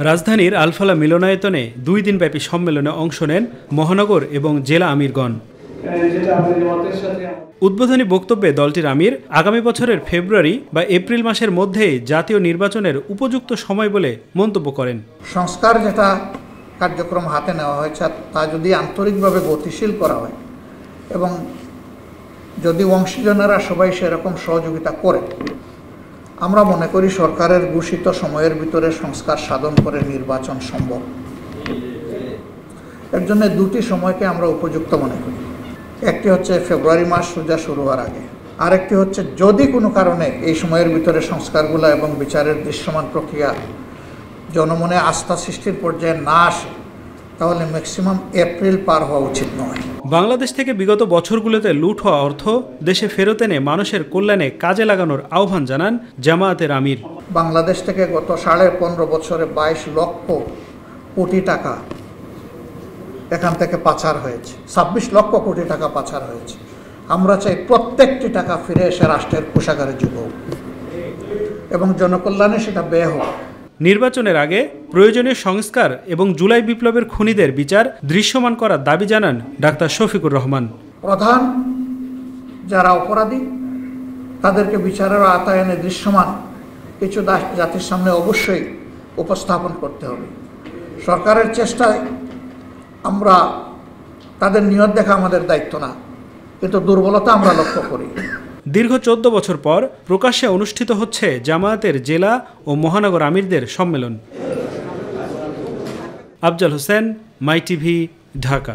রাজধানীর আলফালা মিলনায়তনে 2 দিনব্যাপী সম্মেলনে অংশ নেন মহানগর এবং জেলা আমিরগণ। উদ্বোধনী বক্তব্যে দলটির আমির আগামী বছরের ফেব্রুয়ারি বা এপ্রিল মাসের মধ্যেই জাতীয় নির্বাচনের উপযুক্ত সময় বলে মন্তব্য করেন। সংস্কার যেটা কার্যক্রম হাতে নেওয়া হয়েছে তা যদি আন্তরিকভাবে গতিশীল করা হয় এবং যদি অংশীজনেরা সবাই সেরকম সহযোগিতা করে, আমরা মনে করি সরকারের ঘোষিত সময়ের ভিতরে সংস্কার সাধন করে নির্বাচন সম্ভব। এর জন্য 2টি সময়কে আমরা উপযুক্ত মনে করি। একটি হচ্ছে ফেব্রুয়ারি মাস রোজা শুরু হওয়ার আগে, আরেকটি হচ্ছে যদি কোনো কারণে এই সময়ের ভিতরে সংস্কারগুলো এবং বিচারের দৃশ্যমান প্রক্রিয়া জনমনে আস্থা সৃষ্টির পর্যায়ে না আসে, তাহলে ম্যাক্সিমাম এপ্রিল পার হওয়া উচিত নয়। বাংলাদেশ থেকে বিগত বছরগুলোতে লুট হওয়া অর্থ দেশে ফেরত এনে মানুষের কল্যাণে কাজে লাগানোর আহ্বান জানান জামায়াতের আমির। বাংলাদেশ থেকে গত 15.5 বছরে 22 লক্ষ কোটি টাকা এখান থেকে পাচার হয়েছে, 26 লক্ষ কোটি টাকা পাচার হয়েছে। আমরা চাই প্রত্যেকটি টাকা ফিরে এসে রাষ্ট্রের কোষাগারে যোগ হোক এবং জনকল্যাণে সেটা ব্যয় হোক। নির্বাচনের আগে প্রয়োজনীয় সংস্কার এবং জুলাই বিপ্লবের খুনিদের বিচার দৃশ্যমান করার দাবি জানান ডাক্তার শফিকুর রহমান। প্রধান যারা অপরাধী তাদেরকে বিচারের আওতায় দৃশ্যমান কিছু জাতির সামনে অবশ্যই উপস্থাপন করতে হবে। সরকারের চেষ্টায় আমরা তাদের নিয়ত দেখা আমাদের দায়িত্ব না, কিন্তু দুর্বলতা আমরা লক্ষ্য করি। দীর্ঘ 14 বছর পর প্রকাশ্যে অনুষ্ঠিত হচ্ছে জামায়াতের জেলা ও মহানগর আমিরদের সম্মেলন। আফজাল হোসেন, মাই টিভি, ঢাকা।